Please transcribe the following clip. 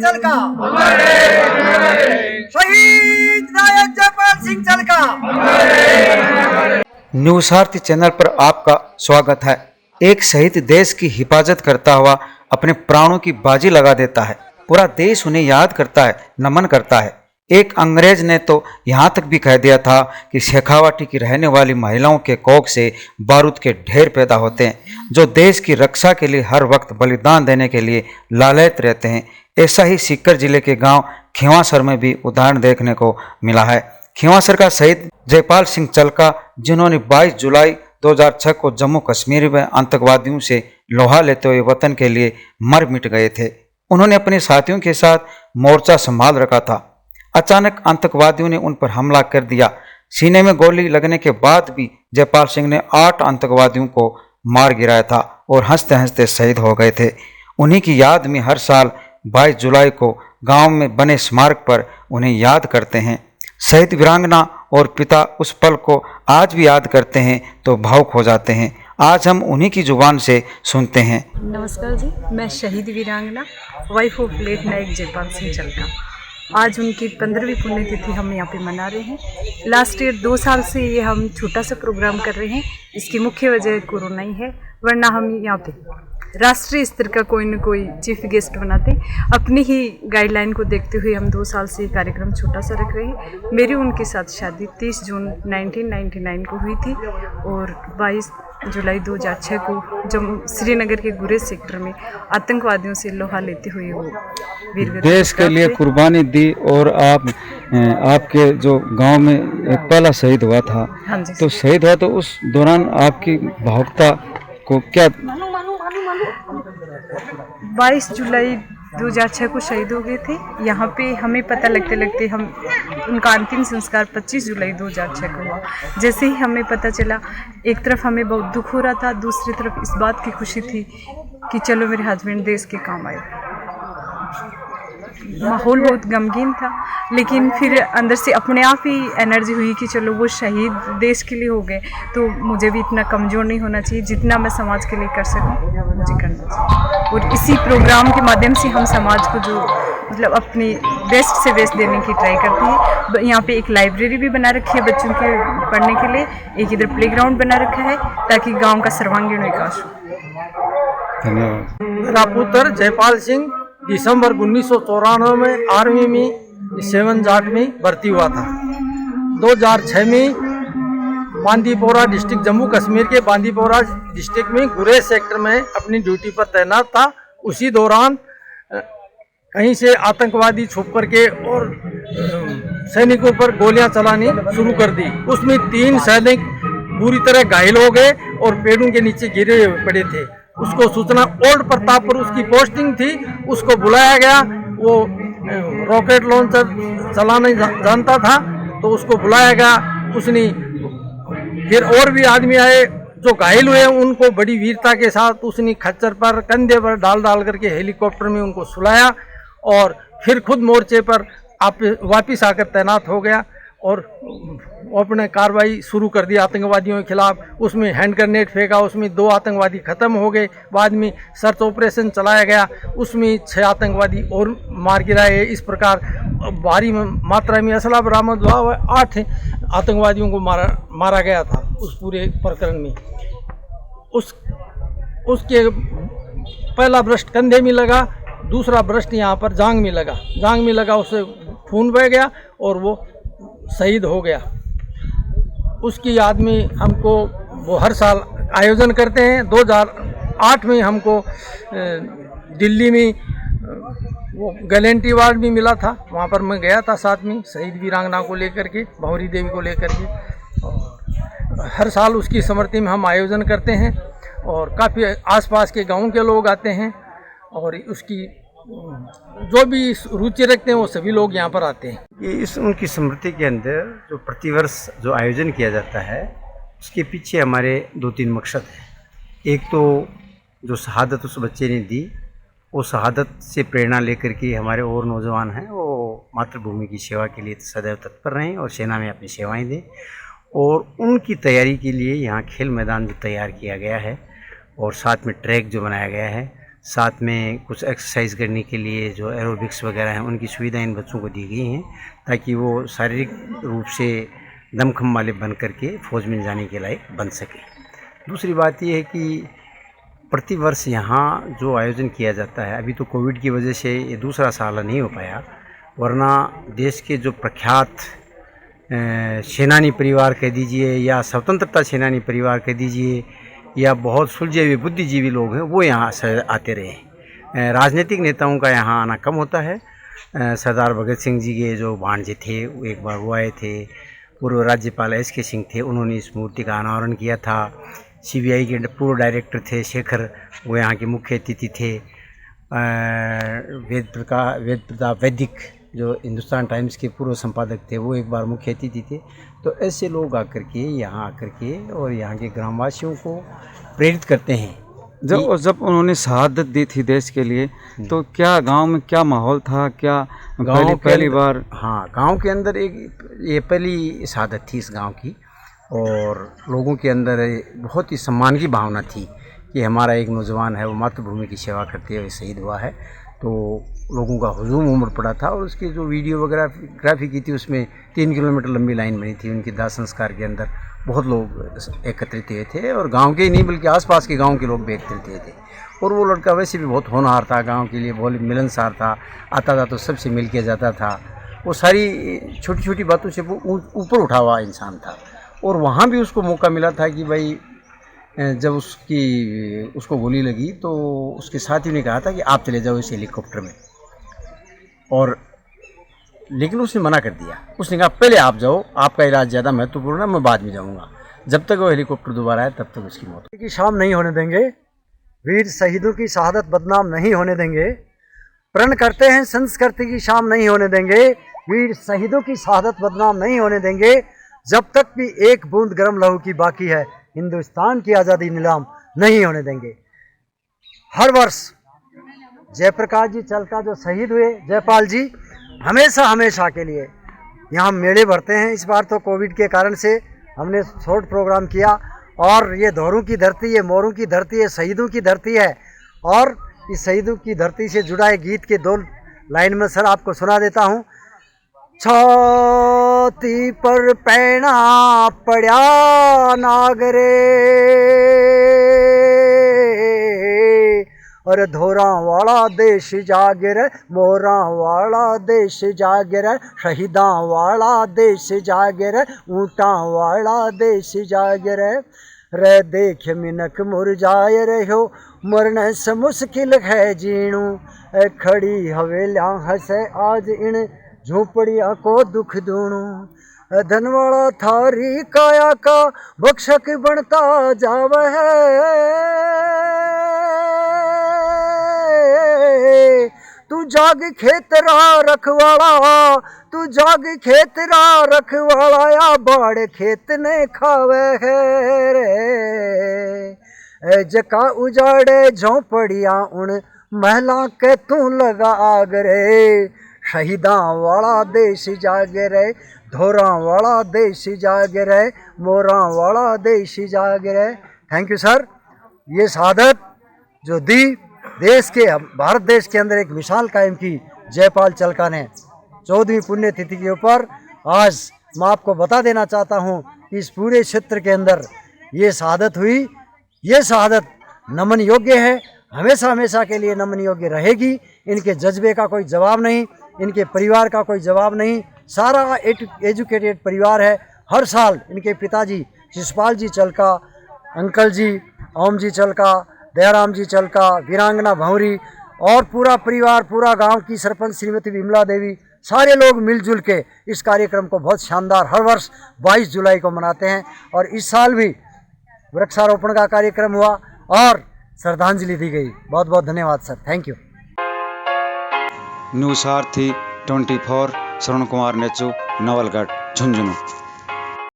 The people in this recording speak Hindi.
चलका, शहीद नायक जयपाल सिंह चलका। न्यूज़ चैनल पर आपका स्वागत है। एक शहीद देश की हिफाजत करता हुआ अपने प्राणों की बाजी लगा देता है। पूरा देश उन्हें याद करता है, नमन करता है। एक अंग्रेज ने तो यहाँ तक भी कह दिया था कि शेखावाटी की रहने वाली महिलाओं के कोख से बारूद के ढेर पैदा होते हैं, जो देश की रक्षा के लिए हर वक्त बलिदान देने के लिए लालयत रहते हैं। ऐसा ही सीकर जिले के गांव खिवासर में भी उदाहरण देखने को मिला है। खिवासर का शहीद जयपाल सिंह चलका, जिन्होंने 22 जुलाई 2006 को जम्मू कश्मीर में आतंकवादियों से लोहा लेते हुए वतन के लिए मर मिट गए थे। उन्होंने अपने साथियों के साथ मोर्चा संभाल रखा था। अचानक आतंकवादियों ने उन पर हमला कर दिया। सीने में गोली लगने के बाद भी जयपाल सिंह ने 8 आतंकवादियों को मार गिराया था और हंसते हंसते शहीद हो गए थे। उन्हीं की याद में हर साल 22 जुलाई को गांव में बने स्मारक पर उन्हें याद करते हैं। शहीद वीरांगना और पिता उस पल को आज भी याद करते हैं तो भावुक हो जाते हैं। आज हम उन्हीं की जुबान से सुनते हैं। नमस्कार जी, मैं शहीद वीरांगना, वाइफ ऑफ लेट नायक जयपाल सिंह चलका। आज उनकी 15वीं पुण्यतिथि हम यहाँ पे मना रहे हैं। लास्ट ईयर 2 साल से ये हम छोटा सा प्रोग्राम कर रहे हैं। इसकी मुख्य वजह कोरोना ही है, वरना हम यहाँ पे राष्ट्रीय स्तर का कोई न कोई चीफ गेस्ट बनाते। अपनी ही गाइडलाइन को देखते हुए हम 2 साल से कार्यक्रम छोटा सा रख रहे हैं। मेरी उनके साथ शादी 30 जून 1999 को हुई थी और 22 जुलाई 2006 को जब श्रीनगर के गुरेज सेक्टर में आतंकवादियों से लोहा लेते हुए वो वीरगति देश के लिए कुर्बानी दी। और आपके जो गांव में एक पहला शहीद हुआ था, हाँ जी, तो शहीद हुआ तो उस दौरान आपकी भावुकता को क्या? 22 जुलाई 2006 को शहीद हो गए थे। यहाँ पे हमें पता लगते लगते हम उनका अंतिम संस्कार 25 जुलाई 2006 को हुआ। जैसे ही हमें पता चला, एक तरफ हमें बहुत दुख हो रहा था, दूसरी तरफ इस बात की खुशी थी कि चलो मेरे हस्बैंड देश के काम आए। माहौल बहुत गमगीन था, लेकिन फिर अंदर से अपने आप ही एनर्जी हुई कि चलो वो शहीद देश के लिए हो गए तो मुझे भी इतना कमज़ोर नहीं होना चाहिए। जितना मैं समाज के लिए कर सकूं मुझे करना चाहिए। और इसी प्रोग्राम के माध्यम से हम समाज को जो मतलब अपनी बेस्ट से बेस्ट देने की ट्राई करती है। यहाँ पे एक लाइब्रेरी भी बना रखी है बच्चों के पढ़ने के लिए, एक इधर प्लेग्राउंड बना रखा है ताकि गाँव का सर्वांगीण विकास हो। धन्यवाद। रापुतर जयपाल सिंह दिसंबर 1994 में आर्मी में 7 जाट में भर्ती हुआ था। 2006 में बांदीपोरा डिस्ट्रिक्ट, जम्मू कश्मीर के बांदीपोरा डिस्ट्रिक्ट में गुरेज सेक्टर में अपनी ड्यूटी पर तैनात था। उसी दौरान कहीं से आतंकवादी छुप करके और सैनिकों पर गोलियां चलानी शुरू कर दी। उसमें 3 सैनिक बुरी तरह घायल हो गए और पेड़ों के नीचे गिरे पड़े थे। उसको सूचना ओल्ड प्रतापपुर उसकी पोस्टिंग थी, उसको बुलाया गया। वो रॉकेट लॉन्चर चलाना जानता था तो उसको बुलाया गया। उसने फिर और भी आदमी आए जो घायल हुए, उनको बड़ी वीरता के साथ उसने खच्चर पर कंधे पर डाल करके हेलीकॉप्टर में उनको सुलाया और फिर खुद मोर्चे पर वापिस आकर तैनात हो गया और अपने कार्रवाई शुरू कर दी आतंकवादियों के खिलाफ। उसमें हैंड ग्रेनेड फेंका, उसमें 2 आतंकवादी खत्म हो गए। बाद में सर्च ऑपरेशन चलाया गया, उसमें 6 आतंकवादी और मार गिराए। इस प्रकार भारी मात्रा में असला बरामद हुआ और 8 आतंकवादियों को मारा गया था उस पूरे प्रकरण में। उसके पहला ब्रस्ट कंधे में लगा, दूसरा ब्रस्ट यहाँ पर जांग में लगा, उससे खून बह गया और वो शहीद हो गया। उसकी याद में हमको वो हर साल आयोजन करते हैं। 2008 में हमको दिल्ली में वो गैलेंट्री अवार्ड भी मिला था, वहाँ पर मैं गया था साथ में शहीद वीरांगना को लेकर के, भंवरी देवी को लेकर के। और हर साल उसकी स्मृति में हम आयोजन करते हैं और काफ़ी आसपास के गाँव के लोग आते हैं और उसकी जो भी रुचि रखते हैं वो सभी लोग यहाँ पर आते हैं। ये इस उनकी स्मृति के अंदर जो प्रतिवर्ष जो आयोजन किया जाता है उसके पीछे हमारे 2-3 मकसद हैं। एक तो जो शहादत उस बच्चे ने दी, वो शहादत से प्रेरणा लेकर के हमारे और नौजवान हैं वो मातृभूमि की सेवा के लिए सदैव तत्पर रहें और सेना में अपनी सेवाएं दें। और उनकी तैयारी के लिए यहाँ खेल मैदान जो तैयार किया गया है और साथ में ट्रैक जो बनाया गया है, साथ में कुछ एक्सरसाइज करने के लिए जो एरोबिक्स वगैरह हैं उनकी सुविधाएं इन बच्चों को दी गई हैं, ताकि वो शारीरिक रूप से दमखम वाले बन करके फौज में जाने के लायक बन सके। दूसरी बात ये है कि प्रतिवर्ष यहाँ जो आयोजन किया जाता है, अभी तो कोविड की वजह से ये दूसरा साल नहीं हो पाया, वरना देश के जो प्रख्यात सेनानी परिवार कह दीजिए या स्वतंत्रता सेनानी परिवार कह दीजिए या बहुत सुलझे हुए बुद्धिजीवी लोग हैं, वो यहाँ से आते रहे हैं। राजनीतिक नेताओं का यहाँ आना कम होता है। सरदार भगत सिंह जी के जो भांजे थे वो एक बार वो आए थे, पूर्व राज्यपाल SK सिंह थे, उन्होंने इस मूर्ति का अनावरण किया था। CBI के पूर्व डायरेक्टर थे शेखर, वो यहाँ के मुख्य अतिथि थे। वेद प्रताप वैदिक जो हिंदुस्तान टाइम्स के पूर्व संपादक थे, वो एक बार मुख्य अतिथि थे। तो ऐसे लोग आकर के यहाँ आकर के और यहाँ के ग्रामवासियों को प्रेरित करते हैं। जब उन्होंने शहादत दी थी देश के लिए, तो क्या गांव में क्या माहौल था? क्या गांव पहली बार? हाँ, गांव के अंदर ये पहली शहादत थी इस गांव की, और लोगों के अंदर बहुत ही सम्मान की भावना थी कि हमारा एक नौजवान है वो मातृभूमि की सेवा करते हुए शहीद हुआ है। तो लोगों का हुजूम उमड़ पड़ा था, और उसकी जो वीडियो वगैरह ग्राफी की थी उसमें 3 किलोमीटर लंबी लाइन बनी थी। उनकी दाह संस्कार के अंदर बहुत लोग एकत्रित हुए थे, और गांव के ही नहीं बल्कि आसपास के गांव के लोग भी एकत्रित हुए थे। और वो लड़का वैसे भी बहुत होनहार था, गांव के लिए बहुत मिलनसार था, आता था तो सबसे मिल के जाता था। वो सारी छोटी छोटी बातों से वो ऊपर उठा हुआ इंसान था। और वहाँ भी उसको मौका मिला था कि भाई जब उसको गोली लगी तो उसके साथी ने कहा था कि आप चले जाओ इस हेलीकॉप्टर में, और लेकिन उसने मना कर दिया। उसने कहा पहले आप जाओ, आपका इलाज ज़्यादा महत्वपूर्ण है, मैं बाद में जाऊंगा। जब तक वो हेलीकॉप्टर दोबारा आए तब तक उसकी मौत की शाम नहीं होने देंगे, वीर शहीदों की शहादत बदनाम नहीं होने देंगे। प्रण करते हैं संस्कृति की शाम नहीं होने देंगे, वीर शहीदों की शहादत बदनाम नहीं होने देंगे। जब तक भी एक बूंद गर्म लहू की बाकी है, हिंदुस्तान की आज़ादी नीलाम नहीं होने देंगे। हर वर्ष जयप्रकाश जी चलका जो शहीद हुए, जयपाल जी, हमेशा हमेशा के लिए यहाँ मेले भरते हैं। इस बार तो कोविड के कारण से हमने शॉर्ट प्रोग्राम किया, और ये धौरों की धरती, ये मोरों की धरती है, शहीदों की धरती है। और इस शहीदों की धरती से जुड़ा एक गीत के 2 लाइन में सर आपको सुना देता हूँ। छाती पर पैना पड़ा नागरे, और धोरा वाला देश जागर, मोरा वाला देश जागर, शहीदा वाला देश जागर, ऊँटा वाला देश जागर। रे देख मिनक मुरझाए रहो, मरने से मुश्किल है जीणू, खड़ी हवेलियाँ हंसे आज इन झोपड़िया को दुख दूणू। धनवाड़ा थारी काया का भक्षक बनता जावे है, तू जाग खेतरा रखवाड़ा, तू जाग खेतरा रखवाड़ा, या बाड़ खेत ने खावे है रे। जका उजाड़े झोपड़िया उन महला के तू लगा आग रे, शहीदा वाला देश जागे रहे, धोरा वाला देश जागे रहे, मोरा वाला देश जागे रहे। Thank you sir. ये शहादत जो दी देश के, भारत देश के अंदर एक मिसाल कायम की जयपाल चलका ने 14वीं पुण्यतिथि के ऊपर, आज मैं आपको बता देना चाहता हूँ कि इस पूरे क्षेत्र के अंदर ये शहादत हुई। ये शहादत नमन योग्य है, हमेशा हमेशा के लिए नमन योग्य रहेगी। इनके जज्बे का कोई जवाब नहीं, इनके परिवार का कोई जवाब नहीं। सारा एजुकेटेड परिवार है। हर साल इनके पिताजी शिषपाल जी चलका, अंकल जी ओम जी चलका, दयाराम जी चलका, वीरांगना भंवरी और पूरा परिवार, पूरा गांव की सरपंच श्रीमती विमला देवी, सारे लोग मिलजुल के इस कार्यक्रम को बहुत शानदार हर वर्ष 22 जुलाई को मनाते हैं। और इस साल भी वृक्षारोपण का कार्यक्रम हुआ और श्रद्धांजलि दी गई। बहुत बहुत धन्यवाद sir, thank you. News Sarathi 24 Shravan Kumar Nechu, Nawalgarh, Jhunjhunu.